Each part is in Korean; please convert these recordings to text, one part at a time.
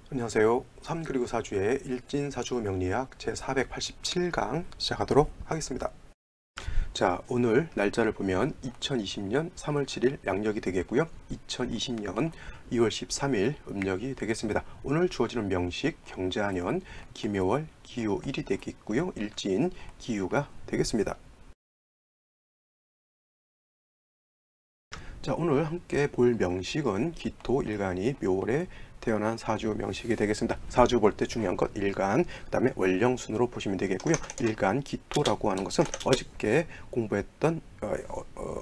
안녕하세요. 3 그리고 4주의 일진사주 명리학 제487강 시작하도록 하겠습니다. 자, 오늘 날짜를 보면 2020년 3월 7일 양력이 되겠고요. 2020년 2월 13일 음력이 되겠습니다. 오늘 주어지는 명식 경자년 기묘월 기후 1이 되겠고요. 일진 기후가 되겠습니다. 자, 오늘 함께 볼 명식은 기토 일간이 묘월에 태어난 사주 명식이 되겠습니다. 사주 볼 때 중요한 것 일간, 그 다음에 월령순으로 보시면 되겠고요. 일간 기토라고 하는 것은 어저께 공부했던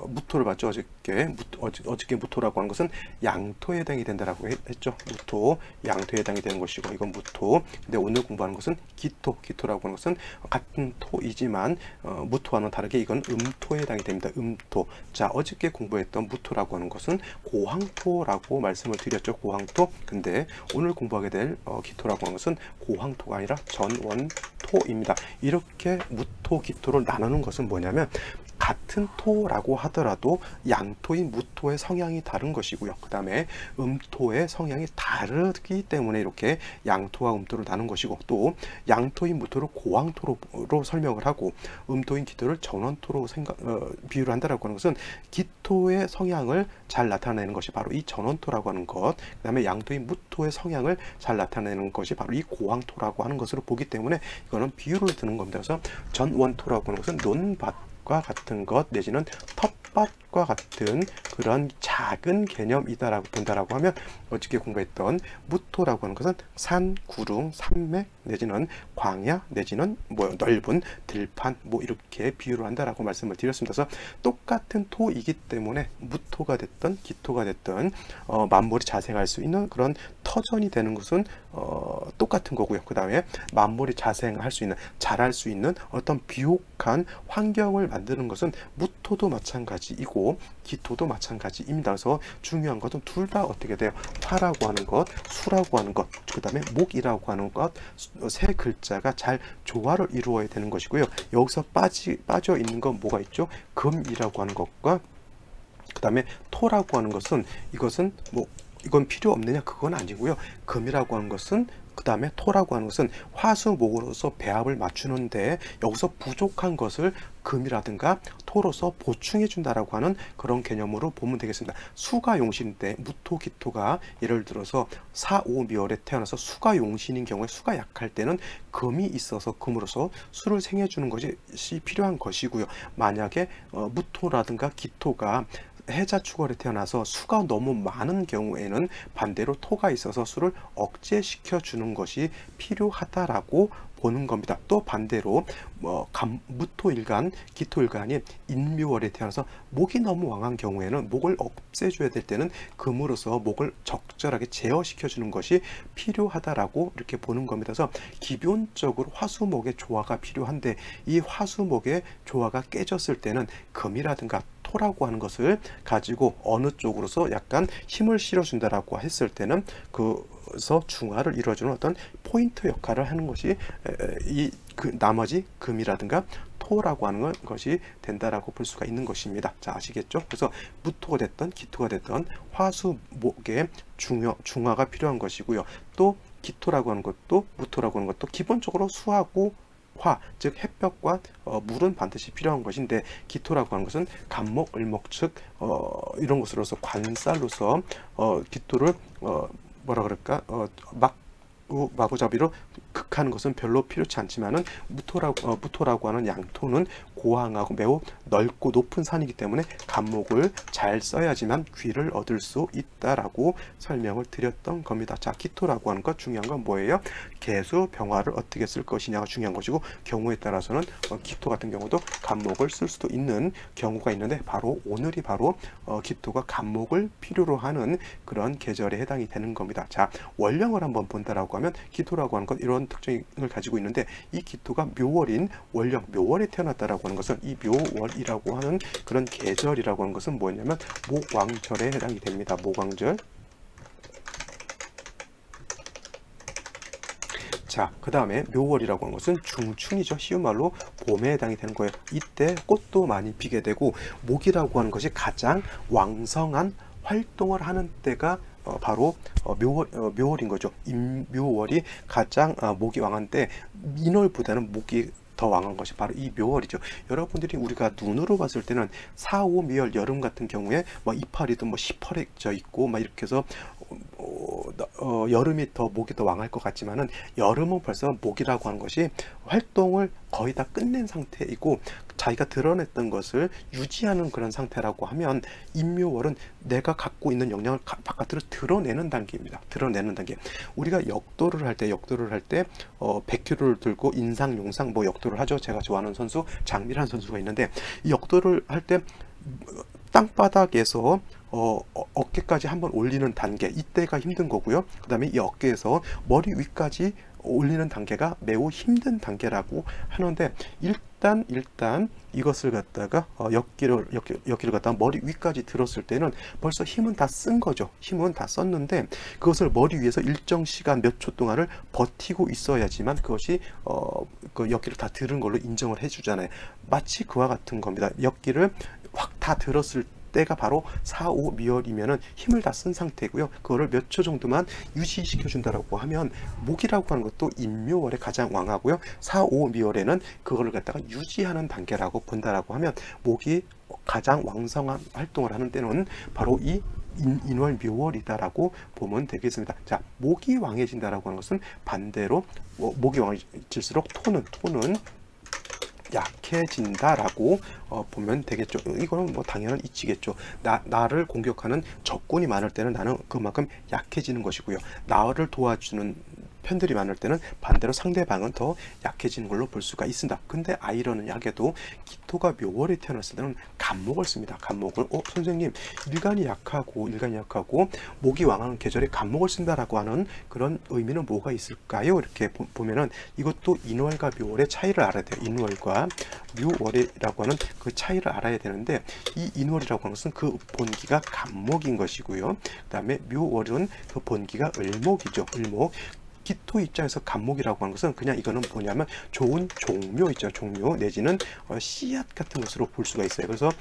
무토를 봤죠. 어저께 무토라고 하는 것은 양토에 해당이 된다라고 했죠. 무토, 양토에 해당이 되는 것이고 이건 무토. 근데 오늘 공부하는 것은 기토라고 하는 것은 같은 토이지만 무토와는 다르게 이건 음토에 해당이 됩니다. 음토. 자, 어저께 공부했던 무토라고 하는 것은 고황토라고 말씀을 드렸죠. 고황토. 근데 오늘 공부하게 될 기토라고 하는 것은 고황토가 아니라 전원토입니다. 이렇게 무토, 기토를 나누는 것은 뭐냐면 같은 토라고 하더라도 양토인 무토의 성향이 다른 것이고요. 그 다음에 음토의 성향이 다르기 때문에 이렇게 양토와 음토를 나눈 것이고, 또 양토인 무토를 고황토로 설명을 하고 음토인 기토를 전원토로 비유를 한다라고 하는 것은 기토의 성향을 잘 나타내는 것이 바로 이 전원토라고 하는 것, 그 다음에 양토인 무토의 성향을 잘 나타내는 것이 바로 이 고황토라고 하는 것으로 보기 때문에 이거는 비유를 드는 겁니다. 그래서 전원토라고 하는 것은 논밭과 같은 것 내지는 텃밭과 같은 그런 작은 개념이다라고 본다라고 하면, 어저께 공부했던 무토라고 하는 것은 산, 구릉, 산맥 내지는 광야 내지는 넓은 들판 이렇게 비유를 한다라고 말씀을 드렸습니다. 그래서 똑같은 토이기 때문에 무토가 됐든 기토가 됐든 만물이 자생할 수 있는 그런 터전이 되는 것은 똑같은 거고요. 그 다음에 만물이 자생할 수 있는, 자랄 수 있는 어떤 비옥한 환경을 만드는 것은 무토도 마찬가지이고 기토도 마찬가지입니다. 그래서 중요한 것은 둘 다 어떻게 돼요? 화라고 하는 것, 수라고 하는 것, 그 다음에 목이라고 하는 것, 세 글자가 잘 조화를 이루어야 되는 것이고요. 여기서 빠져 있는 건 뭐가 있죠? 금이라고 하는 것과 그 다음에 토라고 하는 것은 이건 필요 없느냐? 그건 아니고요. 금이라고 하는 것은, 그 다음에 토라고 하는 것은 화수목으로서 배합을 맞추는데 여기서 부족한 것을 금이라든가 토로서 보충해 준다라고 하는 그런 개념으로 보면 되겠습니다. 수가 용신인데 무토, 기토가 예를 들어서 4, 5 미월에 태어나서 수가 용신인 경우에 수가 약할 때는 금이 있어서 금으로서 수를 생해 주는 것이 필요한 것이고요. 만약에 무토라든가 기토가 해자 축월에 태어나서 수가 너무 많은 경우에는 반대로 토가 있어서 수를 억제시켜 주는 것이 필요하다라고 보는 겁니다. 또 반대로 무토일간, 기토일간이 인묘월에 태어나서 목이 너무 왕한 경우에는 목을 없애줘야 될 때는 금으로서 목을 적절하게 제어시켜 주는 것이 필요하다라고 이렇게 보는 겁니다. 그래서 기본적으로 화수목의 조화가 필요한데 이 화수목의 조화가 깨졌을 때는 금이라든가 토라고 하는 것을 가지고 어느 쪽으로서 약간 힘을 실어준다라고 했을 때는 그래서 중화를 이루어주는 어떤 포인트 역할을 하는 것이 나머지 금이라든가 토라고 하는 것이 된다라고 볼 수가 있는 것입니다. 자, 아시겠죠? 그래서 무토가 됐던 기토가 됐던 화수목의 중화가 필요한 것이고요. 또 기토라고 하는 것도 무토라고 하는 것도 기본적으로 수하고 화, 즉 햇볕과 물은 반드시 필요한 것인데, 기토라고 하는 것은 간목, 을목 즉 이런 것으로서 관살로서 기토를 마구잡이로 극하는 것은 별로 필요치 않지만은 무토라고 하는 양토는 고황하고 매우 넓고 높은 산이기 때문에 간목을 잘 써야지만 귀를 얻을 수 있다라고 설명을 드렸던 겁니다. 자, 기토라고 하는 것 중요한 건 뭐예요? 개수, 병화를 어떻게 쓸 것이냐가 중요한 것이고, 경우에 따라서는 기토 같은 경우도 간목을 쓸 수도 있는 경우가 있는데, 바로 오늘이 바로 기토가 간목을 필요로 하는 그런 계절에 해당이 되는 겁니다. 자, 월령을 한번 본다라고 하면 기토라고 하는 것 이런 특징을 가지고 있는데, 이 기토가 묘월인 월령, 묘월에 태어났다라고 하는 것은 이 묘월이라고 하는 그런 계절이라고 하는 것은 뭐냐면 목왕절에 해당이 됩니다. 목왕절. 자, 그 다음에 묘월이라고 하는 것은 중춘이죠. 쉬운 말로 봄에 해당이 되는 거예요. 이때 꽃도 많이 피게 되고, 목이라고 하는 것이 가장 왕성한 활동을 하는 때가 바로 묘월인 거죠. 임묘월이 가장 목이 왕한데 인월보다는 목이 더 왕한 것이 바로 이 묘월이죠. 여러분들이 우리가 눈으로 봤을 때는 4, 5, 미월 여름 같은 경우에 막 이파리도 뭐 시퍼레져 있고 막 이렇게 해서 여름이 더 목이 더 왕할 것 같지만은 여름은 벌써 목이라고 하는 것이 활동을 거의 다 끝낸 상태이고 자기가 드러냈던 것을 유지하는 그런 상태라고 하면 임묘월은 내가 갖고 있는 역량을 바깥으로 드러내는 단계입니다. 드러내는 단계. 우리가 역도를 할 때 100kg를 들고 인상, 용상 뭐 역도를 하죠. 제가 좋아하는 선수 장미란 선수가 있는데 이 역도를 할 때 땅바닥에서 어깨까지 한번 올리는 단계, 이때가 힘든 거고요. 그 다음에 이 어깨에서 머리 위까지 올리는 단계가 매우 힘든 단계라고 하는데 일단 이것을 갖다가 역기를 갖다가 머리 위까지 들었을 때는 벌써 힘은 다 쓴 거죠. 힘은 다 썼는데 그것을 머리 위에서 일정 시간 몇 초 동안을 버티고 있어야지만 그것이 그 역기를 다 들은 걸로 인정을 해주잖아요. 마치 그와 같은 겁니다. 역기를 확 다 들었을 때가 바로 4, 5 미월이면은 힘을 다 쓴 상태고요. 그거를 몇 초 정도만 유지시켜 준다라고 하면 목이라고 하는 것도 임묘월에 가장 왕하고요. 4, 5 미월에는 그거를 갖다가 유지하는 단계라고 본다라고 하면 목이 가장 왕성한 활동을 하는 때는 바로 이 인월 묘월이다라고 보면 되겠습니다. 자, 목이 왕해진다라고 하는 것은 반대로 목이 왕해질수록 토는 약해진다라고 보면 되겠죠. 이거는 뭐 당연한 이치겠죠. 나를 공격하는 적군이 많을 때는 나는 그만큼 약해지는 것이고요. 나를 도와주는 편들이 많을 때는 반대로 상대방은 더 약해지는 걸로 볼 수가 있습니다. 근데 아이러니하게도 기토가 묘월에 태어났을 때는 간목을 씁니다. 간목을 선생님 일간이 약하고 목이 왕하는 계절에 간목을 쓴다라고 하는 그런 의미는 뭐가 있을까요? 이렇게 보면은 이것도 인월과 묘월의 차이를 알아야 돼요. 인월과 묘월이라고 하는 그 차이를 알아야 되는데 이 인월이라고 하는 것은 그 본기가 간목인 것이고요. 그 다음에 묘월은 그 본기가 을목이죠. 을목. 기토 입장에서 간목이라고 하는 것은 그냥 이거는 뭐냐면 좋은 종묘 있죠. 종묘 내지는 씨앗 같은 것으로 볼 수가 있어요. 그래서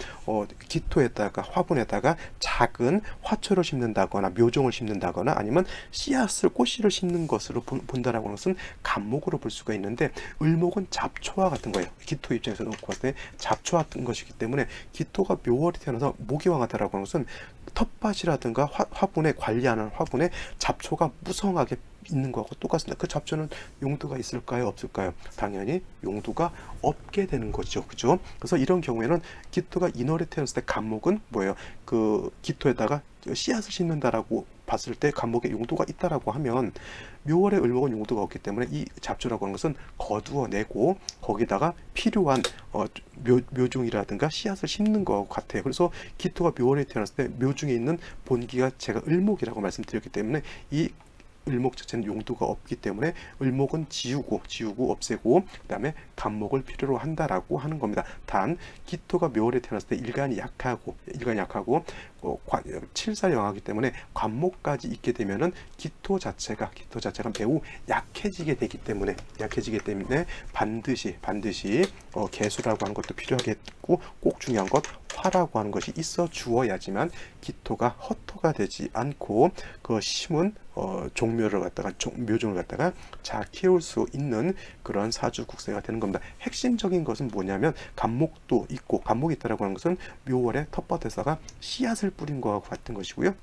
기토에다가 화분에다가 작은 화초를 심는다거나 묘종을 심는다거나 아니면 씨앗을 꽃씨를 심는 것으로 본다라고 하는 것은 간목으로 볼 수가 있는데 을목은 잡초와 같은 거예요. 기토 입장에서 놓고 봤을 때 잡초와 같은 것이기 때문에 기토가 묘월이 태어나서 목이 왕하다라고 하는 것은 텃밭이라든가 화분에 관리하는 화분에 잡초가 무성하게 있는 거하고 똑같습니다. 그 잡초는 용도가 있을까요? 없을까요? 당연히 용도가 없게 되는 거죠. 그죠? 그래서 이런 경우에는 기토가 인월에 태어났을 때 간목은 뭐예요? 그 기토에다가 씨앗을 심는다라고 봤을 때 간목의 용도가 있다라고 하면 묘월의 을목은 용도가 없기 때문에 이 잡초라고 하는 것은 거두어내고 거기다가 필요한 묘종이라든가 씨앗을 심는 것 같아요. 그래서 기토가 묘월에 태어났을 때 묘중에 있는 본기가 제가 을목이라고 말씀드렸기 때문에 이 을목 자체는 용도가 없기 때문에 을목은 지우고 없애고 그 다음에 간목을 필요로 한다라고 하는 겁니다. 단 기토가 묘월에 태어났을 때 일간이 약하고 칠살영하기 때문에 간목까지 있게 되면은 기토 자체가 매우 약해지게 되기 때문에 반드시 개수라고 하는 것도 필요하겠고 꼭 중요한 것 화라고 하는 것이 있어 주어야지만 기토가 허토가 되지 않고 그 심은 묘종을 갖다가 잘 키울 수 있는 그런 사주 국세가 되는 겁니다. 핵심적인 것은 뭐냐면 간목도 있고 간목이 있다라고 하는 것은 묘월에 텃밭에다가 씨앗을 뿌린 것과 같은 것이고요.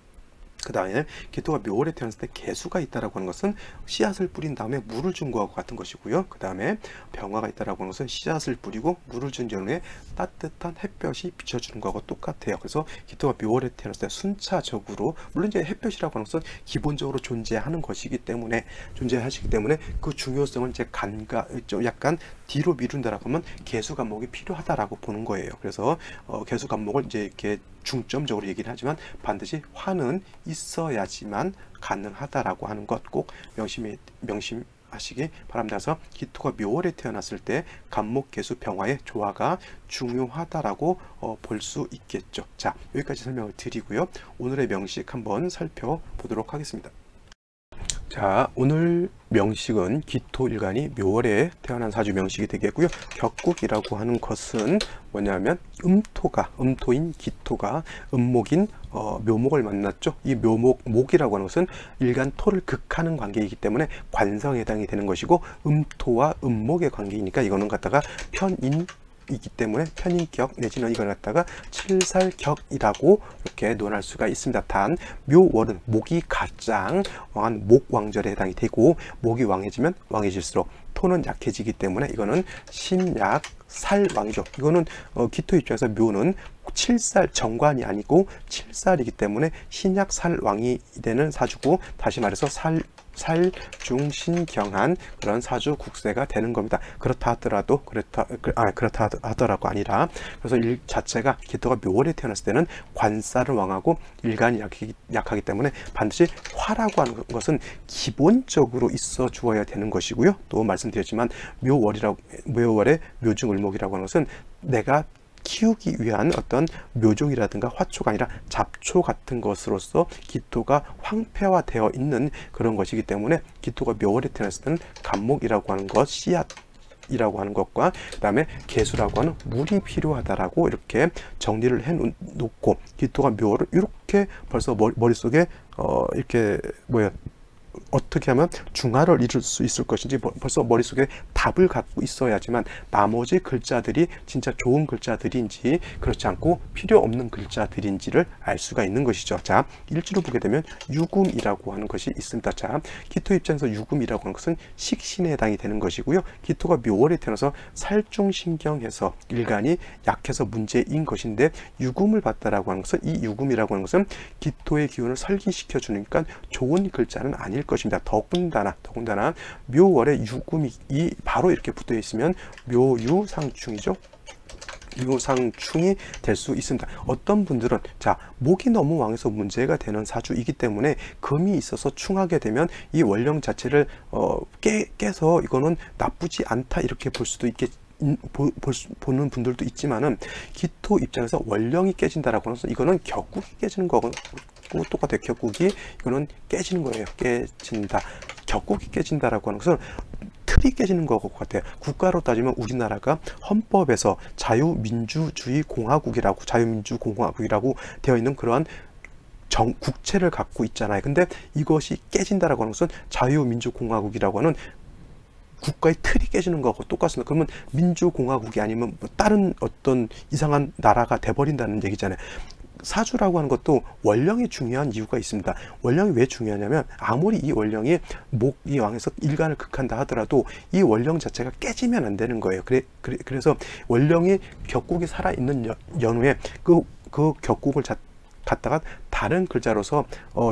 그 다음에 기토가 묘월에 태어났을 때 개수가 있다라고 하는 것은 씨앗을 뿌린 다음에 물을 준 것과 같은 것이고요. 그 다음에 병화가 있다라고 하는 것은 씨앗을 뿌리고 물을 준 전에 따뜻한 햇볕이 비춰주는 것과 똑같아요. 그래서 기토가 묘월에 태어났을 때 순차적으로 물론 이제 햇볕이라고 하는 것은 기본적으로 존재하시기 때문에 그 중요성은 이제 좀 약간 뒤로 미룬다라고 하면 개수 간목이 필요하다라고 보는 거예요. 그래서 개수 간목을 이제 이렇게 중점적으로 얘기를 하지만 반드시 화는 있어야지만 가능하다라고 하는 것 꼭 명심하시기 바랍니다. 그래서 기토가 묘월에 태어났을 때 간목 개수 병화의 조화가 중요하다라고 볼 수 있겠죠. 자, 여기까지 설명을 드리고요. 오늘의 명식 한번 살펴보도록 하겠습니다. 자, 오늘 명식은 기토일간이 묘월에 태어난 사주 명식이 되겠고요. 격국이라고 하는 것은 뭐냐면 음토인 기토가 음목인 묘목을 만났죠. 이 목이라고 하는 것은 일간 토를 극하는 관계이기 때문에 관성에 해당이 되는 것이고, 음토와 음목의 관계이니까 이거는 갖다가 편인이기 때문에 편인격 내지는 이걸 갖다가 칠살격이라고 이렇게 논할 수가 있습니다. 단 묘월은 목이 가장 왕한 목왕절에 해당이 되고, 목이 왕해지면 왕해질수록 토는 약해지기 때문에 이거는 신약 살왕이죠. 이거는 기토 입장에서 묘는 칠살 정관이 아니고 칠살이기 때문에 신약 살왕이 되는 사주고, 다시 말해서 살중신경한 그런 사주 국세가 되는 겁니다. 그렇다 하더라도 아니라, 그래서 일 자체가 기토가 묘월에 태어났을 때는 관살을 왕하고 일간이 약하기 때문에 반드시 화라고 하는 것은 기본적으로 있어 주어야 되는 것이고요. 또 말씀드렸지만 묘월의 묘중을목이라고 하는 것은 내가 키우기 위한 어떤 묘종이라든가 화초가 아니라 잡초 같은 것으로서 기토가 황폐화되어 있는 그런 것이기 때문에, 기토가 묘월에 태어났을 때는 간목이라고 하는 것, 씨앗이라고 하는 것과 그 다음에 개수라고 하는 물이 필요하다라고 이렇게 정리를 해 놓고, 기토가 묘월을 이렇게 벌써 머릿속에 이렇게 어떻게 하면 중화를 이룰 수 있을 것인지 벌써 머릿속에 답을 갖고 있어야지만 나머지 글자들이 진짜 좋은 글자들인지 그렇지 않고 필요 없는 글자들인지를 알 수가 있는 것이죠. 자, 일지로 보게 되면 유금이라고 하는 것이 있습니다. 자, 기토 입장에서 유금이라고 하는 것은 식신에 해당이 되는 것이고요. 기토가 묘월에 태어나서 살중신경해서 일간이 약해서 문제인 것인데, 유금을 받다라고 하는 것은, 이 유금이라고 하는 것은 기토의 기운을 설기시켜 주니까 좋은 글자는 아닐 것입니다. 더군다나 묘월에 유금이 바로 이렇게 붙어 있으면 묘유상충이죠. 묘상충이 될 수 있습니다. 어떤 분들은 목이 너무 왕해서 문제가 되는 사주이기 때문에 금이 있어서 충하게 되면 이 원령 자체를 깨서 이거는 나쁘지 않다 이렇게 볼 수도 보는 분들도 있지만은, 기토 입장에서 원령이 깨진다라고 해서 이거는 격국이 깨지는 거고 똑같아요. 격국이 이거는 깨지는 거예요. 깨진다. 격국이 깨진다라고 하는 것은 틀이 깨지는 것 같아요. 국가로 따지면 우리나라가 헌법에서 자유민주공화국이라고 되어 있는 그러한 국채를 갖고 있잖아요. 근데 이것이 깨진다라고 하는 것은 자유민주공화국이라고 하는 국가의 틀이 깨지는 거하고 똑같습니다. 그러면 민주공화국이 아니면 다른 어떤 이상한 나라가 돼버린다는 얘기잖아요. 사주라고 하는 것도 원령이 중요한 이유가 있습니다. 원령이 왜 중요하냐면, 아무리 이 원령이 목이 왕에서 일간을 극한다 하더라도 이 원령 자체가 깨지면 안 되는 거예요. 그래서 원령이 격국이 살아있는 연후에 그 격국을 갖다가 다른 글자로서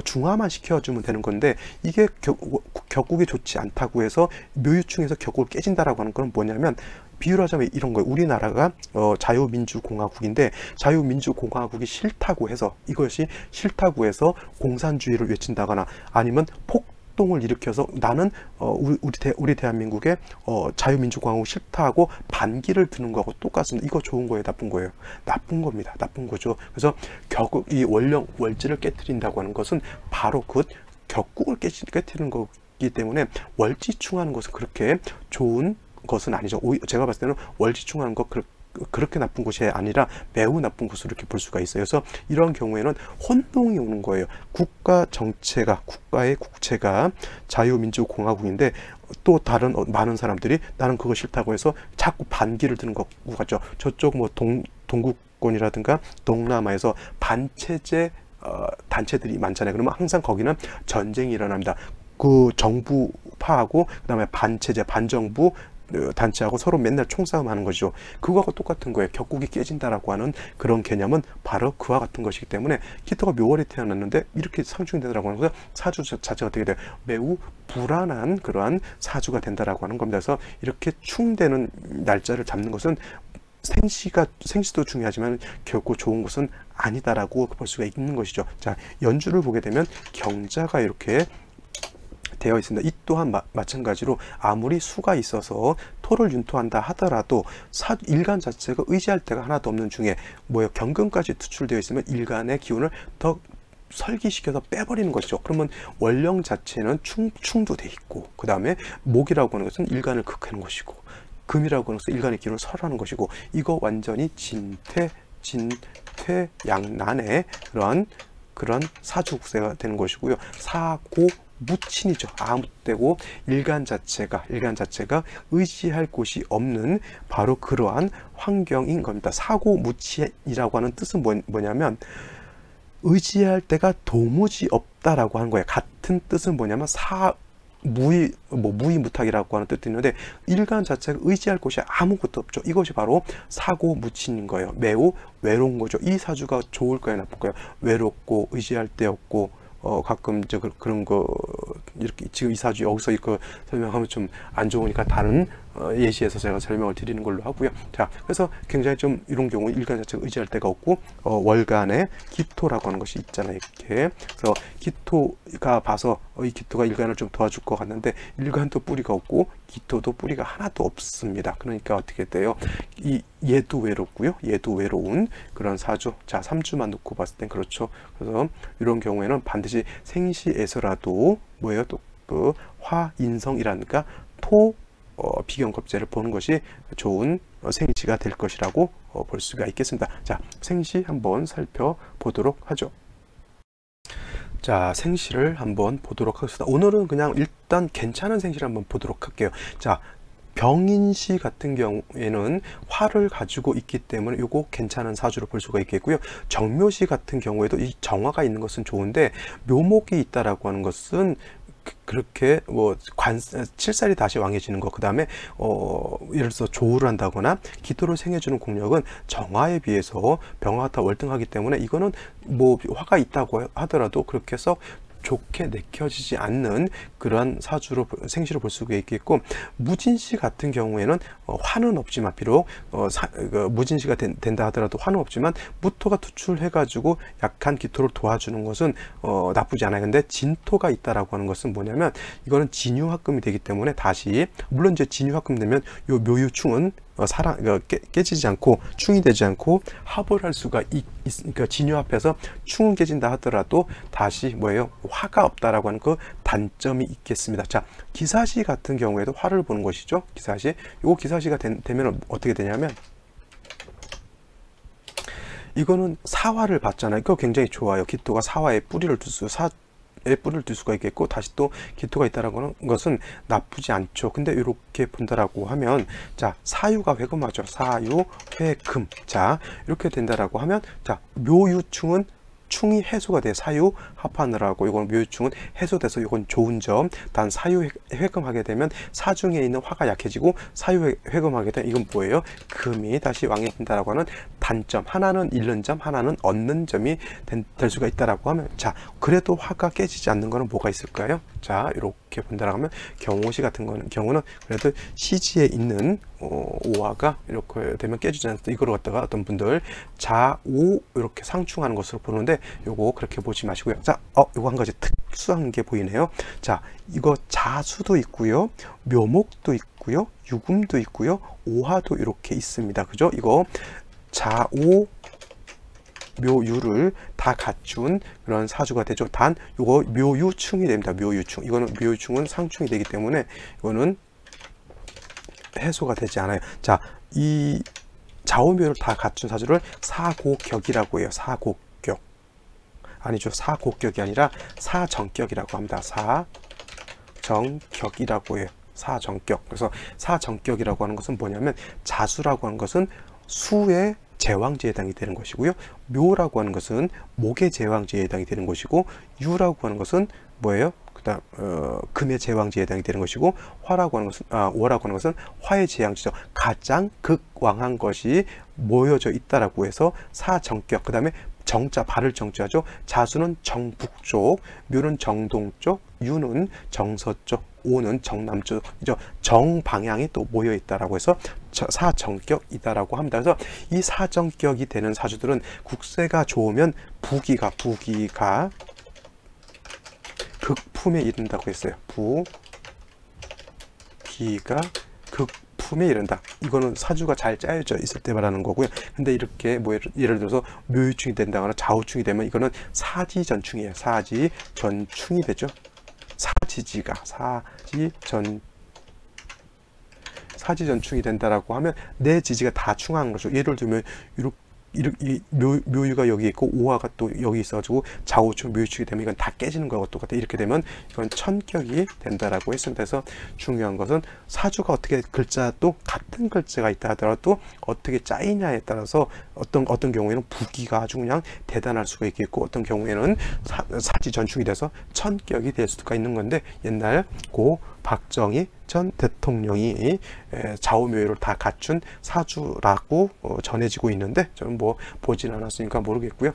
중화만 시켜주면 되는 건데, 이게 격국이 좋지 않다고 해서 묘유충에서 격국을 깨진다라고 하는 건 뭐냐면, 비유를 하자면 이런 거예요. 우리나라가 자유민주공화국인데, 자유민주공화국이 싫다고 해서, 이것이 싫다고 해서 공산주의를 외친다거나 아니면 폭동을 일으켜서 나는 우리 대한민국의 자유민주공화국 싫다고 반기를 드는 거하고 똑같습니다. 이거 좋은 거예요, 나쁜 거예요? 나쁜 겁니다. 나쁜 거죠. 그래서 결국 이 월지를 깨뜨린다고 하는 것은 바로 그 격국을 깨뜨리는 거기 때문에, 월지충하는 것은 그렇게 좋은 것은 아니죠. 제가 봤을 때는 월지충하는 것 그렇게 나쁜 것이 아니라 매우 나쁜 것으로 이렇게 볼 수가 있어요. 그래서 이런 경우에는 혼동이 오는 거예요. 국가의 국채가 자유민주공화국인데, 또 다른 많은 사람들이 나는 그거 싫다고 해서 자꾸 반기를 드는 것 같죠. 저쪽 동구권이라든가 동남아에서 반체제 단체들이 많잖아요. 그러면 항상 거기는 전쟁이 일어납니다. 그 정부파하고 그다음에 반체제 반정부 단체하고 서로 맨날 총싸움하는 거죠. 그거하고 똑같은 거예요. 격국이 깨진다라고 하는 그런 개념은 바로 그와 같은 것이기 때문에, 기토가 묘월에 태어났는데 이렇게 상충이 되더라고 하는 거예요. 사주 자체가 어떻게 돼요? 매우 불안한 그러한 사주가 된다라고 하는 겁니다. 그래서 이렇게 충되는 날짜를 잡는 것은 생시도 중요하지만 결코 좋은 것은 아니다라고 볼 수가 있는 것이죠. 자, 연주를 보게 되면 경자가 이렇게 되어 있습니다. 이 또한 마찬가지로 아무리 수가 있어서 토를 윤토한다 하더라도 일간 자체가 의지할 데가 하나도 없는 중에 경금까지 투출되어 있으면 일간의 기운을 더 설기시켜서 빼버리는 것이죠. 그러면 원령 자체는 충도 돼 있고, 그 다음에 목이라고 하는 것은 일간을 극하는 것이고, 금이라고 하는 것은 일간의 기운을 설하는 것이고, 이거 완전히 진퇴양난의 그러한 그런 사주국세가 되는 것이고요. 사고 무친이죠. 아무 때고 일간 자체가 의지할 곳이 없는 바로 그러한 환경인 겁니다. 사고 무친이라고 하는 뜻은 뭐냐면 의지할 데가 도무지 없다라고 하는 거예요. 같은 뜻은 뭐냐면 무의무탁이라고 하는 뜻도 있는데 일간 자체가 의지할 곳이 아무것도 없죠. 이것이 바로 사고 무친인 거예요. 매우 외로운 거죠. 이 사주가 좋을까요, 나쁠까요? 외롭고 의지할 데 없고 가끔 이제 그런 거 이렇게 지금 이 사주 여기서 이거 설명하면 좀 안 좋으니까 다른 예시에서 제가 설명을 드리는 걸로 하고요. 자, 그래서 굉장히 좀 이런 경우 일간 자체가 의지할 데가 없고 월간에 기토라고 하는 것이 있잖아요. 이렇게. 그래서 기토가 봐서 이 기토가 일간을 좀 도와줄 것 같는데 일간도 뿌리가 없고 기토도 뿌리가 하나도 없습니다. 그러니까 어떻게 돼요? 얘도 외롭고요. 얘도 외로운 그런 사주. 자, 3주만 놓고 봤을 땐 그렇죠. 그래서 이런 경우에는 반드시 생시에서라도 뭐예요? 또 그 화인성이라니까 토 비경겁제를 보는 것이 좋은 생시가 될 것이라고 볼 수가 있겠습니다. 자, 생시 한번 살펴보도록 하죠. 자, 생시를 한번 보도록 하겠습니다. 오늘은 그냥 일단 괜찮은 생시를 한번 보도록 할게요. 자, 병인시 같은 경우에는 화를 가지고 있기 때문에 요거 괜찮은 사주로 볼 수가 있겠고요. 정묘시 같은 경우에도 이 정화가 있는 것은 좋은데 묘목이 있다라고 하는 것은 그렇게 뭐 칠살이 다시 왕해지는 거, 그 다음에 예를 들어서 조우를 한다거나 기토를 생해주는 공력은 정화에 비해서 병화가 월등하기 때문에 이거는 뭐 화가 있다고 하더라도 그렇게 썩 좋게 내켜지지 않는 그런 사주로 생시로 볼 수가 있겠고, 무진시 같은 경우에는 화는 없지만 비록 무진시가 된다 하더라도 화는 없지만 무토가 투출해 가지고 약한 기토를 도와주는 것은 나쁘지 않아요. 근데 진토가 있다라고 하는 것은 뭐냐면 이거는 진유합금이 되기 때문에 다시 물론 이제 진유합금 되면 요 묘유충은 깨지지 않고 충이 되지 않고 합을 할 수가 있으니까 진유합해서 충은 깨진다 하더라도 다시 뭐예요? 화가 없다라고 하는 그 단점이 있겠습니다. 자, 기사시 같은 경우에도 화를 보는 것이죠. 기사시. 요 기사시가 되면 어떻게 되냐면 이거는 사화를 받잖아요. 그거 굉장히 좋아요. 기토가 사화에 뿌리를 둘 수가 있겠고, 다시 또 기토가 있다라고 하는 것은 나쁘지 않죠. 근데 이렇게 본다라고 하면, 자, 사유가 회금하죠. 사유 회금. 자, 이렇게 된다라고 하면, 자, 묘유충은 충이 해소가 돼. 사유 합하느라고 이건 묘유충은 해소돼서 이건 좋은 점. 단 사유 회금하게 되면 사중에 있는 화가 약해지고 사유 회금하게 되면 이건 뭐예요? 금이 다시 왕해진다라고 하는 단점. 하나는 잃는 점, 하나는 얻는 점이 될 수가 있다라고 하면, 자, 그래도 화가 깨지지 않는 거는 뭐가 있을까요? 자, 이렇게 본다라고 하면 경호시 같은 경우는 그래도 시지에 있는 오화가 이렇게 되면 깨지지 않습니다. 이걸 갖다가 어떤 분들 자오 이렇게 상충하는 것으로 보는데 요거 그렇게 보지 마시고요. 자, 요거 한 가지 특수한 게 보이네요. 자, 이거 자수도 있고요, 묘목도 있고요, 유금도 있고요, 오화도 이렇게 있습니다. 그죠? 이거 자오 묘유를 다 갖춘 그런 사주가 되죠. 단 요거 묘유충이 됩니다. 묘유충. 이거는 묘유충은 상충이 되기 때문에 이거는 해소가 되지 않아요. 자, 이 좌우묘를 다 갖춘 사주를 사고격이라고 해요. 사고격. 아니죠. 사고격이 아니라 사정격이라고 합니다. 사정격이라고 해요. 사정격. 그래서 사정격이라고 하는 것은 뭐냐면 자수라고 하는 것은 수의 제왕지에 해당이 되는 것이고요. 묘라고 하는 것은 목의 제왕지에 해당이 되는 것이고, 유라고 하는 것은 뭐예요? 그다음 금의 제왕지에 해당이 되는 것이고, 화라고 하는 것은 오라고 하는 것은 화의 제왕지죠. 가장 극왕한 것이 모여져 있다라고 해서 사정격. 그다음에 정자, 발을 정자죠. 자수는 정북쪽, 묘는 정동쪽, 유는 정서쪽, 오는 정남쪽이죠. 정방향이 또 모여 있다라고 해서 사정격이다라고 합니다. 그래서 이 사정격이 되는 사주들은 국세가 좋으면 부기가 극품에 이른다고 했어요. 부기가 극품에 이른다. 이거는 사주가 잘 짜여져 있을 때 말하는 거고요. 근데 이렇게 뭐 예를 들어서 묘유충이 된다거나 좌우충이 되면 이거는 사지전충이에요. 사지전충이 되죠. 사지전충이 된다라고 하면 내 지지가 다 충한 거죠. 예를 들면 이 묘유가 여기 있고 오화가 또 여기 있어가지고 좌우축 묘유축이 되면 이건 다 깨지는 거하고 똑같아. 이렇게 되면 이건 천격이 된다라고 했습니다. 그래서 중요한 것은 사주가 어떻게 글자도 같은 글자가 있다 하더라도 어떻게 짜이냐에 따라서 어떤 경우에는 부기가 아주 그냥 대단할 수가 있겠고 어떤 경우에는 사지 전축이 돼서 천격이 될 수가 있는 건데, 옛날 고 박정희 전 대통령이 좌우묘유를 다 갖춘 사주라고 전해지고 있는데, 저는 뭐 보진 않았으니까 모르겠고요.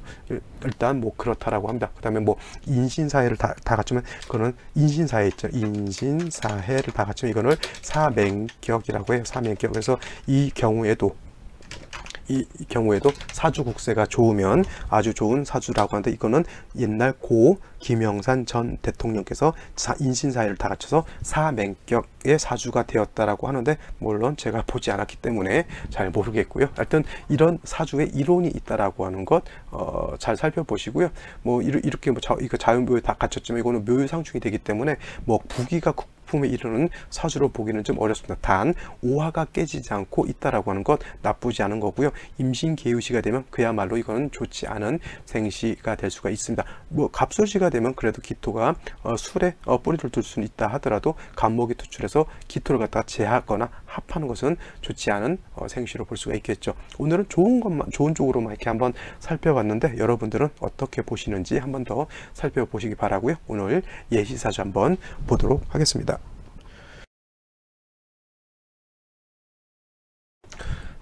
일단 뭐 그렇다라고 합니다. 그 다음에 뭐 인신사해를 다 갖추면 그거는 인신사해 있죠. 인신사해를 다 갖추면 이거는 사맹격이라고 해요. 사맹격. 그래서 이 경우에도 사주국세가 좋으면 아주 좋은 사주라고 하는데, 이거는 옛날 고 김영삼 전 대통령께서 인신사회를 다 갖춰서 사맹격의 사주가 되었다라고 하는데, 물론 제가 보지 않았기 때문에 잘 모르겠고요. 하여튼 이런 사주의 이론이 있다라고 하는 것 잘 살펴보시고요. 뭐 이렇게 뭐 이거 자연묘유 다 갖췄지만 이거는 묘유상충이 되기 때문에 뭐 부기가 품에 이르는 사주로 보기는 좀 어렵습니다. 단 오화가 깨지지 않고 있다라고 하는 것 나쁘지 않은 거고요. 임신계유시가 되면 그야말로 이거는 좋지 않은 생시가 될 수가 있습니다. 뭐 갑술시가 되면 그래도 기토가 술에 뿌리를 둘 수는 있다 하더라도 간목이 투출해서 기토를 갖다가 제하거나 합하는 것은 좋지 않은 생시로 볼 수가 있겠죠. 오늘은 좋은 쪽으로만 이렇게 한번 살펴봤는데, 여러분들은 어떻게 보시는지 한번 더 살펴보시기 바라고요. 오늘 예시사주 한번 보도록 하겠습니다.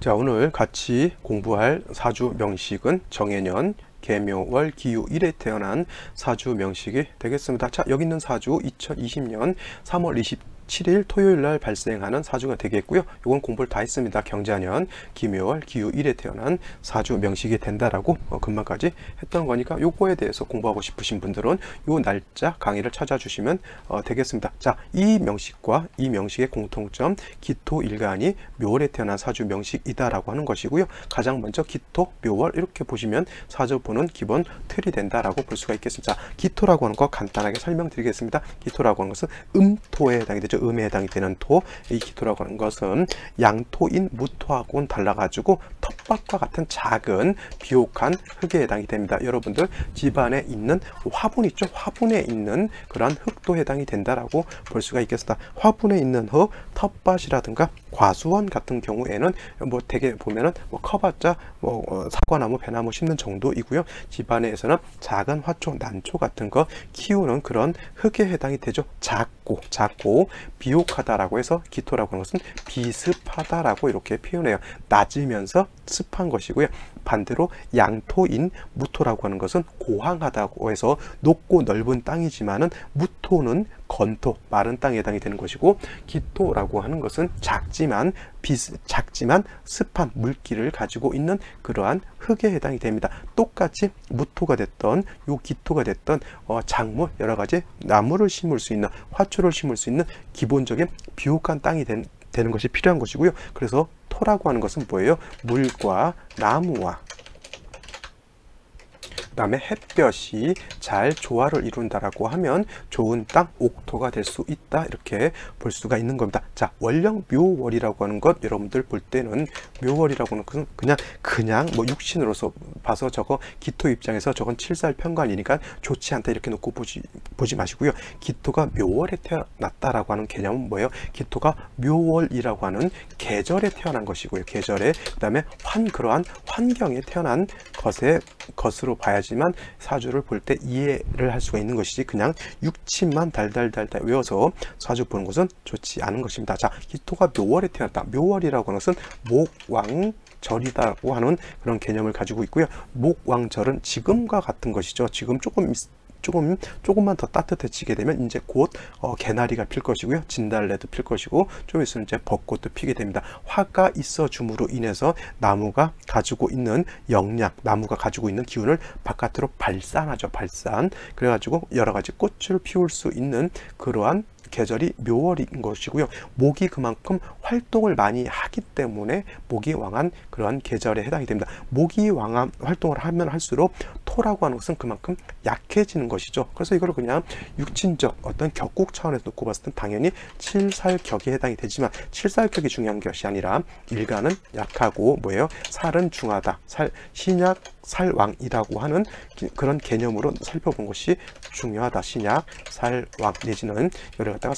자, 오늘 같이 공부할 사주 명식은 정해년, 계묘월, 기유 1에 태어난 사주 명식이 되겠습니다. 자, 여기 있는 사주 2020년 3월 27일 토요일 날 발생하는 사주가 되겠고요. 이건 공부를 다 했습니다. 경자년, 기묘월, 기유 1에 태어난 사주 명식이 된다라고 금방까지 했던 거니까 요거에 대해서 공부하고 싶으신 분들은 요 날짜 강의를 찾아주시면 되겠습니다. 자, 이 명식과 이 명식의 공통점, 기토 일간이 묘월에 태어난 사주 명식이다라고 하는 것이고요. 가장 먼저 기토, 묘월 이렇게 보시면 사주 보는 기본 틀이 된다라고 볼 수가 있겠습니다. 자, 기토라고 하는 거 간단하게 설명드리겠습니다. 기토라고 하는 것은 음토에 해당이 되죠. 음에 해당이 되는 토. 이 기토라고 하는 것은 양토인 무토하고는 달라가지고 텃밭과 같은 작은 비옥한 흙에 해당이 됩니다. 여러분들 집안에 있는 화분 있죠? 화분에 있는 그런 흙도 해당이 된다라고 볼 수가 있겠습니다. 화분에 있는 흙, 텃밭이라든가 과수원 같은 경우에는 뭐 대개 보면은 뭐 커봤자 뭐 사과나무, 배나무 심는 정도이고요. 집안에서는 작은 화초, 난초 같은 거 키우는 그런 흙에 해당이 되죠. 작고 비옥하다라고 해서 기토라고 하는 것은 비습하다라고 이렇게 표현해요. 낮으면서 습한 것이고요. 반대로 양토인 무토라고 하는 것은 고항하다고 해서 높고 넓은 땅이지만은 무토는 건토, 마른 땅에 해당이 되는 것이고, 기토라고 하는 것은 작지만 습한 물기를 가지고 있는 그러한 흙에 해당이 됩니다. 똑같이 무토가 됐던 요 기토가 됐던 작물, 여러 가지 나무를 심을 수 있는, 화초를 심을 수 있는 기본적인 비옥한 땅이 되는 것이 필요한 것이고요. 그래서 토라고 하는 것은 뭐예요? 물과 나무와 그 다음에 햇볕이 잘 조화를 이룬다라고 하면 좋은 땅, 옥토가 될 수 있다, 이렇게 볼 수가 있는 겁니다. 자, 월령 묘월이라고 하는 것, 여러분들 볼 때는 묘월이라고 하는 것은 그냥 뭐 육신으로서 봐서 저거 기토 입장에서 저건 칠살편관이니까 좋지 않다 이렇게 놓고 보지 마시고요. 기토가 묘월에 태어났다라고 하는 개념은 뭐예요? 기토가 묘월이라고 하는 계절에 태어난 것이고요. 계절에, 그 다음에 그러한 환경에 태어난 것으로 봐야지만 사주를 볼 때 이해를 할 수가 있는 것이지, 그냥 육친만 달달달달 외워서 사주 보는 것은 좋지 않은 것입니다. 자, 기토가 묘월에 태어났다. 묘월이라고 하는 것은 목왕절이라고 하는 그런 개념을 가지고 있고요. 목왕절은 지금과 같은 것이죠. 지금 조금만 더 따뜻해지게 되면 이제 곧 개나리가 필 것이고요. 진달래도 필 것이고, 좀 있으면 이제 벚꽃도 피게 됩니다. 화가 있어 줌으로 인해서 나무가 가지고 있는 영양, 나무가 가지고 있는 기운을 바깥으로 발산하죠. 발산. 그래가지고 여러 가지 꽃을 피울 수 있는 그러한 계절이 묘월인 것이고요. 목이 그만큼 활동을 많이 하기 때문에 목이 왕한 그러한 계절에 해당이 됩니다. 목이 왕한 활동을 하면 할수록 토라고 하는 것은 그만큼 약해지는 것이죠. 그래서 이걸 그냥 육친적 어떤 격국 차원에서 놓고 봤을 땐 당연히 칠살격에 해당이 되지만 칠살격이 중요한 것이 아니라 일간은 약하고 뭐예요? 살은 중하다. 신약 살왕이라고 하는 그런 개념으로 살펴본 것이 중요하다. 신약 살왕 내지는 이를 갖다가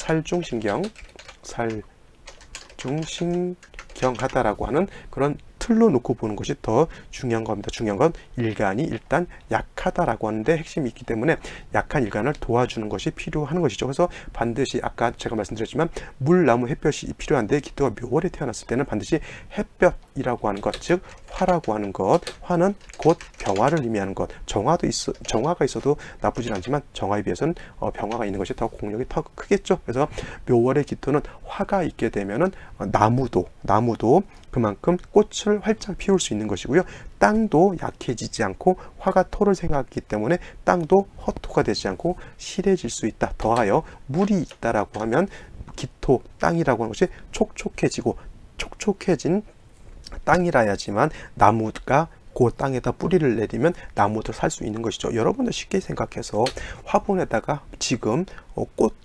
살중신경하다라고 하는 그런 틀로 놓고 보는 것이 더 중요한 겁니다. 중요한 건 일간이 일단 약하다라고 하는데 핵심이 있기 때문에 약한 일간을 도와주는 것이 필요한 것이죠. 그래서 반드시 아까 제가 말씀드렸지만 물, 나무, 햇볕이 필요한데 기토가 묘월에 태어났을 때는 반드시 햇볕이라고 하는 것, 즉 화라고 하는 것, 화는 곧 병화를 의미하는 것. 정화가 있어도 나쁘진 않지만 정화에 비해서는 병화가 있는 것이 더 공력이 더 크겠죠. 그래서 묘월의 기토는 화가 있게 되면은 나무도 그만큼 꽃을 활짝 피울 수 있는 것이고요. 땅도 약해지지 않고 화가 토를 생각하기 때문에 땅도 허토가 되지 않고 실해질 수 있다. 더하여 물이 있다라고 하면 기토, 땅이라고 하는 것이 촉촉해진 땅이라야지만 나무가 그 땅에다 뿌리를 내리면 나무도 살 수 있는 것이죠. 여러분들 쉽게 생각해서 화분에다가 지금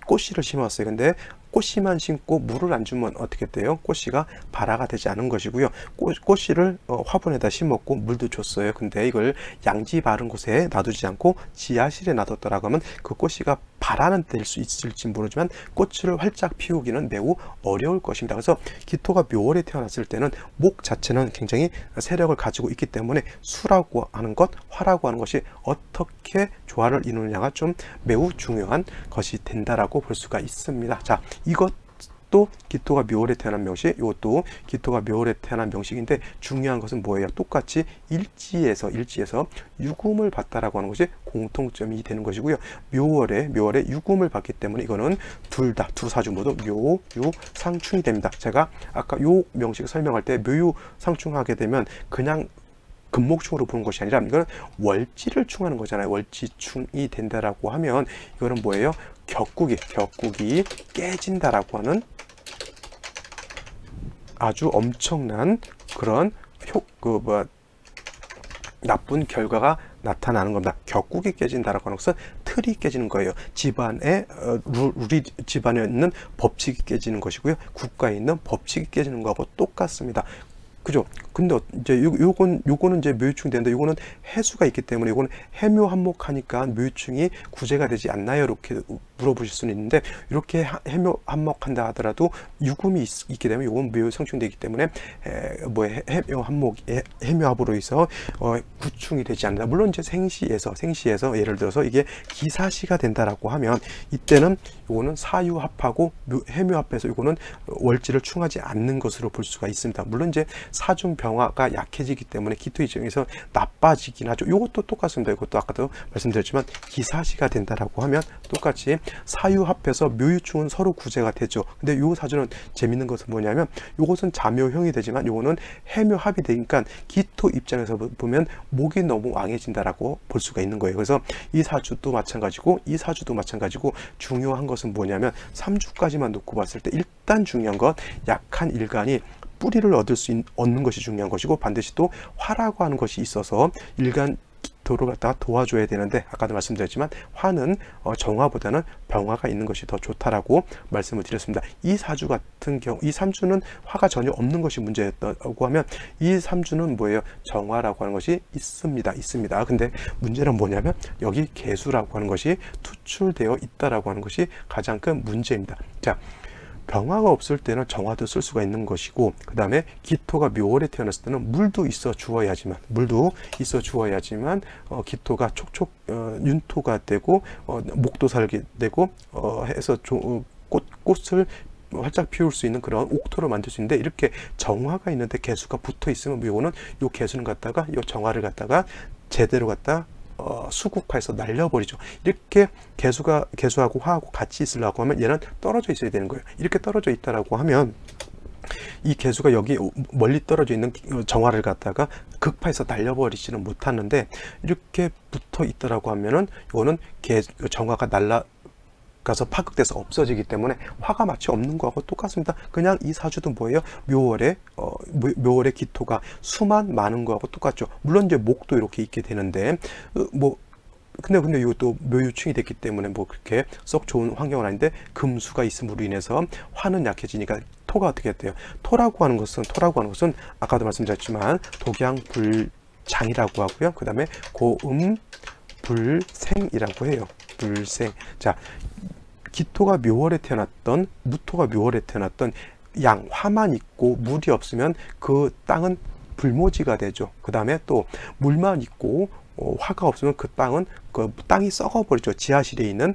꽃씨를 심었어요. 근데 꽃씨만 심고 물을 안 주면 어떻게 돼요? 꽃씨가 발화가 되지 않은 것이고요. 꽃씨를 화분에다 심었고 물도 줬어요. 근데 이걸 양지 바른 곳에 놔두지 않고 지하실에 놔뒀더라고 하면 그 꽃씨가 발화는 될 수 있을지 모르지만 꽃을 활짝 피우기는 매우 어려울 것입니다. 그래서 기토가 묘월에 태어났을 때는 목 자체는 굉장히 세력을 가지고 있기 때문에 수라고 하는 것, 화라고 하는 것이 어떻게 조화를 이루느냐가 좀 매우 중요한 것이 된다라고 볼 수가 있습니다. 자, 이것도 기토가 묘월에 태어난 명식, 이것도 기토가 묘월에 태어난 명식인데 중요한 것은 뭐예요? 똑같이 일지에서 유금을 받다라고 하는 것이 공통점이 되는 것이고요. 묘월에 유금을 받기 때문에 이거는 두 사주 모두 묘유상충이 됩니다. 제가 아까 요 명식을 설명할 때 묘유상충하게 되면 그냥 금목충으로 보는 것이 아니라 이거는 월지를 충하는 거잖아요. 월지충이 된다라고 하면 이거는 뭐예요? 격국이 깨진다라고 하는 아주 엄청난 그런 나쁜 결과가 나타나는 겁니다. 격국이 깨진다라고 하는 것은 틀이 깨지는 거예요. 집안에 집안에 있는 법칙이 깨지는 것이고요. 국가에 있는 법칙이 깨지는 거하고 똑같습니다. 그죠? 근데 이제 요거는 이제 묘유충 되는데 요거는 해수가 있기 때문에 요거는 해묘한목하니까 묘유충이 구제가 되지 않나요? 이렇게 물어보실 수는 있는데 이렇게 해묘한목한다 하더라도 유금이 있게 되면 요건 묘유상충되기 때문에 해묘합으로 해서 구충이 되지 않는다. 물론 이제 생시에서 예를 들어서 이게 기사시가 된다라고 하면 이때는 요거는 사유합하고 해묘합해서 요거는 월지를 충하지 않는 것으로 볼 수가 있습니다. 물론 이제 사중 병화가 약해지기 때문에 기토 입장에서 나빠지긴 하죠. 이것도 똑같습니다. 이것도 아까도 말씀드렸지만 기사시가 된다라고 하면 똑같이 사유합해서 묘유충은 서로 구제가 되죠. 근데 요 사주는 재밌는 것은 뭐냐면 요것은 자묘형이 되지만 요거는 해묘합이 되니까 기토 입장에서 보면 목이 너무 왕해진다라고 볼 수가 있는 거예요. 그래서 이 사주도 마찬가지고 이 사주도 마찬가지고 중요한 것은 뭐냐면 3주까지만 놓고 봤을 때 일단 중요한 건 약한 일간이 뿌리를 얻는 것이 중요한 것이고 반드시 또 화라고 하는 것이 있어서 일간 기토를 갖다가 도와줘야 되는데 아까도 말씀드렸지만 화는 정화보다는 병화가 있는 것이 더 좋다라고 말씀을 드렸습니다. 이 사주 같은 경우 이 3주는 화가 전혀 없는 것이 문제였다고 하면 이 3주는 뭐예요? 정화라고 하는 것이 있습니다. 근데 문제는 뭐냐면 여기 개수라고 하는 것이 투출되어 있다라고 하는 것이 가장 큰 문제입니다. 자, 병화가 없을 때는 정화도 쓸 수가 있는 것이고 그 다음에 기토가 묘월에 태어났을 때는 물도 있어 주어야지만 기토가 윤토가 되고 목도 살게 되고 해서 꽃을 활짝 피울 수 있는 그런 옥토를 만들 수 있는데 이렇게 정화가 있는데 개수가 붙어 있으면 요거는 요 개수는 갖다가 요 정화를 갖다가 제대로 갖다 수국화해서 날려버리죠. 이렇게 개수하고 화하고 같이 있으려고 하면 얘는 떨어져 있어야 되는 거예요. 이렇게 떨어져 있다라고 하면 이 개수가 여기 멀리 떨어져 있는 정화를 갖다가 극파해서 날려버리지는 못하는데 이렇게 붙어 있더라고 하면은 이거는 정화가 가서 파극돼서 없어지기 때문에 화가 마치 없는 거하고 똑같습니다. 그냥 이 사주도 뭐예요? 묘월의 기토가 수만 많은 거하고 똑같죠. 물론 이제 목도 이렇게 있게 되는데 근데 이것도 묘유충이 됐기 때문에 뭐 그렇게 썩 좋은 환경은 아닌데 금수가 있음으로 인해서 화는 약해지니까 토가 어떻게 돼요? 토라고 하는 것은 아까도 말씀드렸지만 독양불장이라고 하고요. 그 다음에 고음불생이라고 해요. 불생. 자, 기토가 묘월에 태어났던, 무토가 묘월에 태어났던 양, 화만 있고 물이 없으면 그 땅은 불모지가 되죠. 그 다음에 또 물만 있고 화가 없으면 그 땅이 썩어버리죠. 지하실에 있는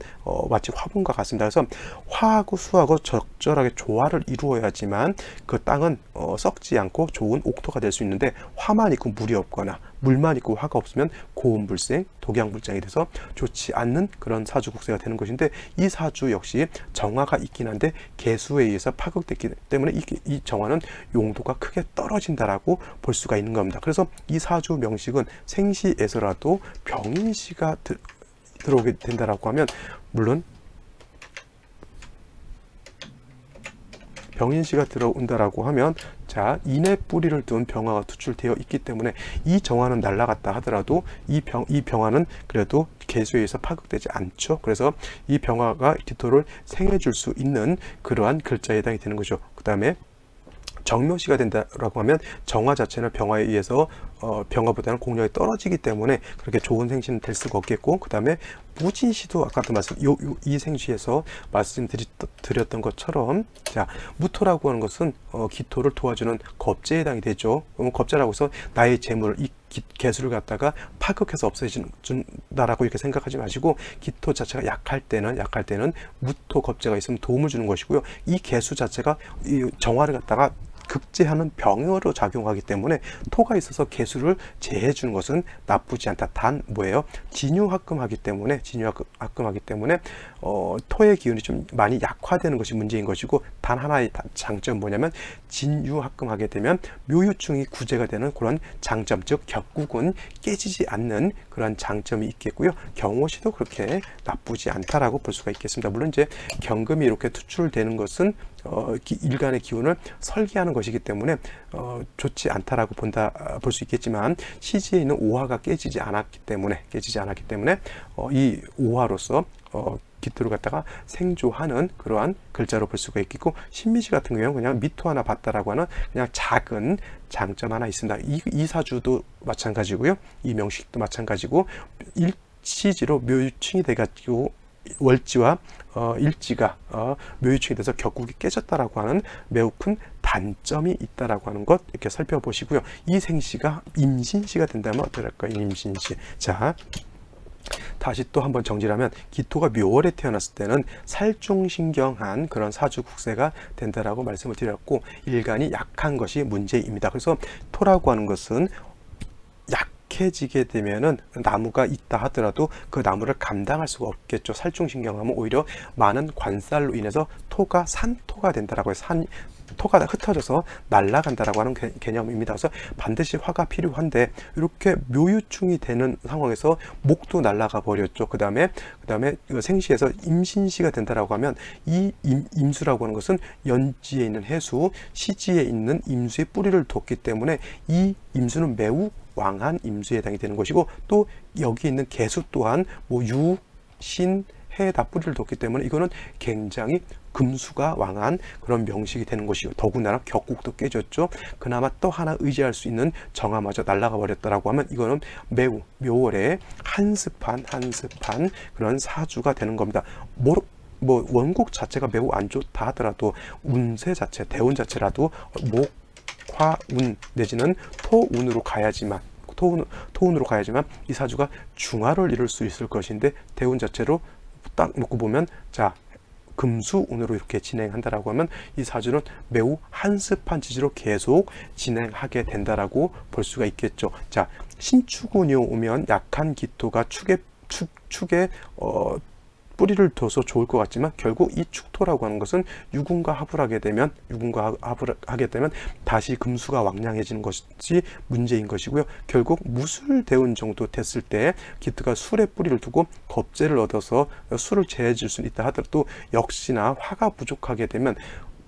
마치 화분과 같습니다. 그래서 화하고 수하고 적절하게 조화를 이루어야지만 그 땅은 썩지 않고 좋은 옥토가 될 수 있는데, 화만 있고 물이 없거나 물만 있고 화가 없으면 고온불생, 독양불장이 돼서 좋지 않는 그런 사주국세가 되는 것인데, 이 사주 역시 정화가 있긴 한데 개수에 의해서 파극됐기 때문에 이 정화는 용도가 크게 떨어진다라고 볼 수가 있는 겁니다. 그래서 이 사주 명식은 생시에서라도 병인시가 들어오게 된다라고 하면, 물론 병인시가 들어온다라고 하면, 자, 인의 뿌리를 둔 병화가 투출되어 있기 때문에 이 정화는 날아갔다 하더라도 이 병화는 그래도 개수에 의해서 파극되지 않죠. 그래서 이 병화가 기토를 생해줄 수 있는 그러한 글자에 해당이 되는 거죠. 그 다음에 정묘시가 된다라고 하면 정화 자체는 병화에 의해서 병화보다는 공력이 떨어지기 때문에 그렇게 좋은 생시는 될 수가 없겠고, 그 다음에 무진시도 아까도 이 생시에서 말씀드렸던 것처럼, 자, 무토라고 하는 것은 기토를 도와주는 겁재에 해당이 되죠. 겁재라고 해서 나의 재물을 개수를 갖다가 파극해서 없애준다라고 이렇게 생각하지 마시고, 기토 자체가 약할 때는 무토 겁재가 있으면 도움을 주는 것이고요. 이 개수 자체가 이 정화를 갖다가 극제하는 병으로 작용하기 때문에 토가 있어서 개수를 제해 주는 것은 나쁘지 않다. 단 뭐예요? 진유합금하기 때문에 토의 기운이 좀 많이 약화되는 것이 문제인 것이고, 단 하나의 장점 뭐냐면 진유합금하게 되면 묘유충이 구제가 되는 그런 장점, 즉 격국은 깨지지 않는 그런 장점이 있겠고요. 경호시도 그렇게 나쁘지 않다라고 볼 수가 있겠습니다. 물론 이제 경금이 이렇게 투출되는 것은 일간의 기운을 설계하는 것이기 때문에 좋지 않다라고 볼 수 있겠지만, 시지에 있는 오화가 깨지지 않았기 때문에 이 오화로서 기토를 갖다가 생조하는 그러한 글자로 볼 수가 있겠고, 신미시 같은 경우는 그냥 미토 하나 봤다라고 하는 그냥 작은 장점 하나 있습니다. 이 사주도 마찬가지고요. 이 명식도 마찬가지고, 일시지로 묘유충이 돼가지고 월지와 일지가 묘유충이 돼서 격국이 깨졌다라고 하는 매우 큰 단점이 있다라고 하는 것 이렇게 살펴보시고요. 이 생시가 임신시가 된다면 어떨까요? 임신시. 자, 다시 또 한번 정리하면, 기토가 묘월에 태어났을 때는 살중신경한 그런 사주국세가 된다라고 말씀을 드렸고, 일간이 약한 것이 문제입니다. 그래서 토라고 하는 것은 약해지게 되면은 나무가 있다 하더라도 그 나무를 감당할 수가 없겠죠. 살중신경하면 오히려 많은 관살로 인해서 토가 산토가 된다라고 해서 토가 흩어져서 날아간다라고 하는 개념입니다. 그래서 반드시 화가 필요한데, 이렇게 묘유충이 되는 상황에서 목도 날아가 버렸죠. 그 다음에 생시에서 임신시가 된다라고 하면, 이 임수라고 하는 것은 연지에 있는 해수, 시지에 있는 임수의 뿌리를 뒀기 때문에 이 임수는 매우 왕한 임수에 해당이 되는 것이고, 또 여기 있는 개수 또한 유, 신, 해 다 뿌리를 뒀기 때문에 이거는 굉장히 금수가 왕한 그런 명식이 되는 것이고, 더군다나 격국도 깨졌죠. 그나마 또 하나 의지할 수 있는 정화마저 날아가 버렸다라고 하면 이거는 매우 묘월에 한습한 그런 사주가 되는 겁니다. 원국 자체가 매우 안 좋다 하더라도 운세 자체, 대운 자체라도 목, 화, 운 내지는 토운으로 가야지만 이 사주가 중화를 이룰 수 있을 것인데, 대운 자체로 딱 놓고 보면, 자, 금수운으로 이렇게 진행한다라고 하면 이 사주는 매우 한습한 지지로 계속 진행하게 된다라고 볼 수가 있겠죠. 자, 신축운이 오면 약한 기토가 축에 뿌리를 둬서 좋을 것 같지만 결국 이 축토라고 하는 것은 유금과 합을 하게 되면 다시 금수가 왕량해지는 것이 문제인 것이고요. 결국 무술대운 정도 됐을 때 기토가 술에 뿌리를 두고 겁재를 얻어서 술을 제해질 수 있다 하더라도 역시나 화가 부족하게 되면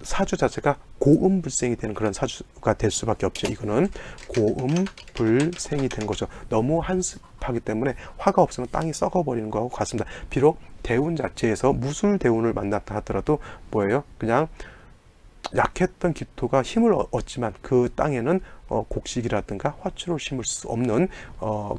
사주 자체가 고음불생이 되는 그런 사주가 될 수밖에 없죠. 이거는 고음불생이 되는 거죠. 너무 한습하기 때문에 화가 없으면 땅이 썩어버리는 거하고 같습니다. 비록 대운 자체에서 무술대운을 만났다 하더라도 뭐예요? 그냥 약했던 기토가 힘을 얻지만 그 땅에는 곡식이라든가 화초를 심을 수 없는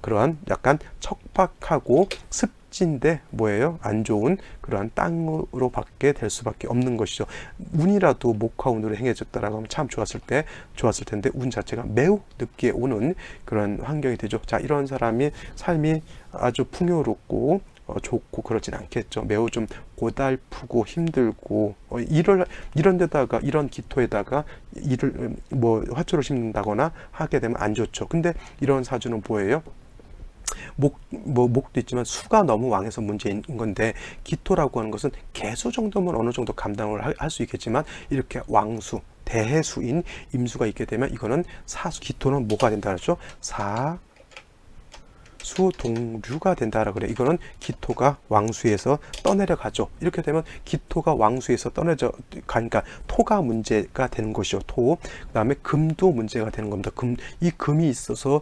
그러한 약간 척박하고 습진데 뭐예요? 안 좋은 그러한 땅으로 받게 될 수밖에 없는 것이죠. 운이라도 목화운으로 행해졌다라고 하면 참 좋았을 텐데 운 자체가 매우 늦게 오는 그런 환경이 되죠. 자, 이런 사람이 삶이 아주 풍요롭고 좋고 그러진 않겠죠. 매우 좀 고달프고 힘들고 이런 데다가 이런 기토에다가 화초를 심는다거나 하게 되면 안 좋죠. 근데 이런 사주는 뭐예요? 목도 있지만 수가 너무 왕해서 문제인 건데, 기토라고 하는 것은 개수 정도면 어느 정도 감당을 할 수 있겠지만 이렇게 왕수 대해수인 임수가 있게 되면 이거는 사수, 기토는 뭐가 된다 그랬죠? 수동류가 된다라 그래. 이거는 기토가 왕수에서 떠내려가죠. 이렇게 되면 기토가 왕수에서 떠내려 가니까 토가 문제가 되는 것이죠. 토. 그다음에 금도 문제가 되는 겁니다. 이 금이 있어서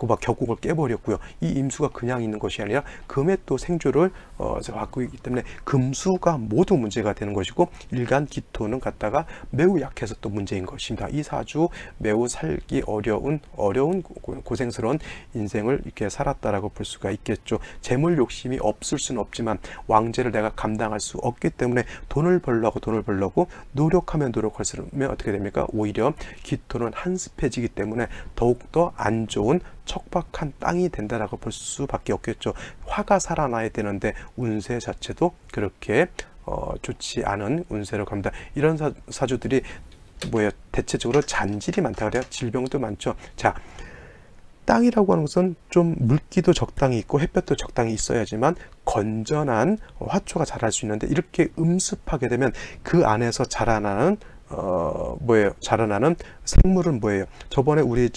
막 격국을 깨버렸고요. 이 임수가 그냥 있는 것이 아니라 금의 또 생조를 갖고 있기 때문에 금수가 모두 문제가 되는 것이고, 일간 기토는 갖다가 매우 약해서 또 문제인 것입니다. 이 사주 매우 살기 어려운 고생스러운 인생을 이렇게 살았다라고 볼 수가 있겠죠. 재물 욕심이 없을 수는 없지만 왕재를 내가 감당할 수 없기 때문에 돈을 벌려고 노력하면 노력할수록 어떻게 됩니까? 오히려 기토는 한습해지기 때문에 더욱더 안 좋은 척박한 땅이 된다라고 볼 수밖에 없겠죠. 화가 살아나야 되는데 운세 자체도 그렇게 좋지 않은 운세로 갑니다. 이런 사주들이 대체적으로 잔질이 많다 그래요. 질병도 많죠. 자, 땅이라고 하는 것은 좀 물기도 적당히 있고 햇볕도 적당히 있어야지만 건전한 화초가 자랄 수 있는데, 이렇게 음습하게 되면 그 안에서 자라나는 자라나는 생물은 뭐예요? 저번에 우리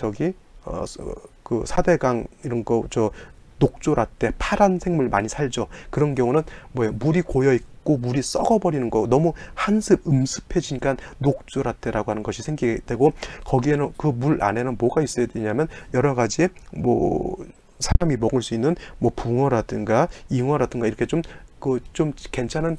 그 4대강 이런 거 녹조라떼 파란 생물 많이 살죠. 그런 경우는 물이 고여 있고 물이 썩어버리는 거, 너무 음습해지니까 녹조라떼라고 하는 것이 생기게 되고, 거기에는 그 물 안에는 뭐가 있어야 되냐면 여러 가지 사람이 먹을 수 있는 붕어라든가 잉어라든가 이렇게 좀 괜찮은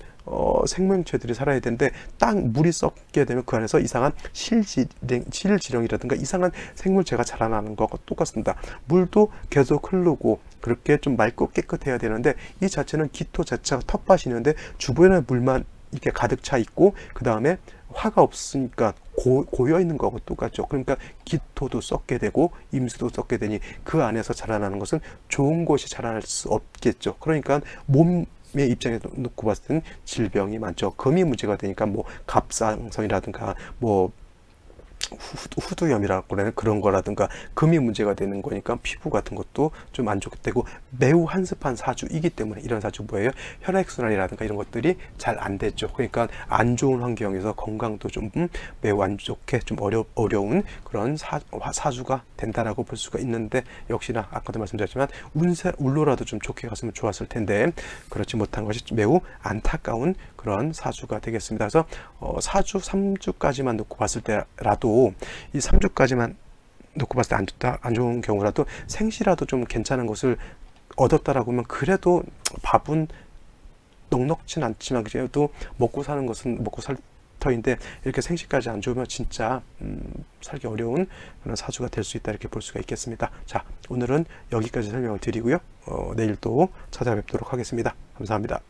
생명체들이 살아야 되는데, 물이 썩게 되면 그 안에서 이상한 실지령이라든가 이상한 생물체가 자라나는 것과 똑같습니다. 물도 계속 흐르고 그렇게 좀 맑고 깨끗해야 되는데, 이 자체는 기토 자체가 텃밭이 있는데 주변에 물만 이렇게 가득 차 있고 그 다음에 화가 없으니까 고여 있는 거하고 똑같죠. 그러니까 기토도 썩게 되고 임수도 썩게 되니 그 안에서 자라나는 것은 좋은 것이 자라날 수 없겠죠. 그러니까 몸의 입장에 놓고 봤을 때는 질병이 많죠. 금이 문제가 되니까 갑상선이라든가 후두염이라고 하는 그런 거라든가 금이 문제가 되는 거니까 피부 같은 것도 좀 안 좋게 되고, 매우 한습한 사주이기 때문에 이런 사주 혈액순환이라든가 이런 것들이 잘 안 됐죠. 그러니까 안 좋은 환경에서 건강도 좀 매우 안 좋게 좀 어려운 그런 사주가 된다라고 볼 수가 있는데, 역시나 아까도 말씀드렸지만 운로라도 좀 좋게 갔으면 좋았을 텐데 그렇지 못한 것이 매우 안타까운 그런 사주가 되겠습니다. 그래서 사주 3주까지만 놓고 봤을 때라도, 이 3주까지만 놓고 봤을 때 안 좋은 경우라도 생시라도 좀 괜찮은 것을 얻었다라고 하면 그래도 밥은 넉넉진 않지만 그래도 먹고 사는 것은 먹고 살 터인데, 이렇게 생시까지 안 좋으면 진짜 살기 어려운 그런 사주가 될 수 있다, 이렇게 볼 수가 있겠습니다. 자, 오늘은 여기까지 설명을 드리고요. 내일 또 찾아뵙도록 하겠습니다. 감사합니다.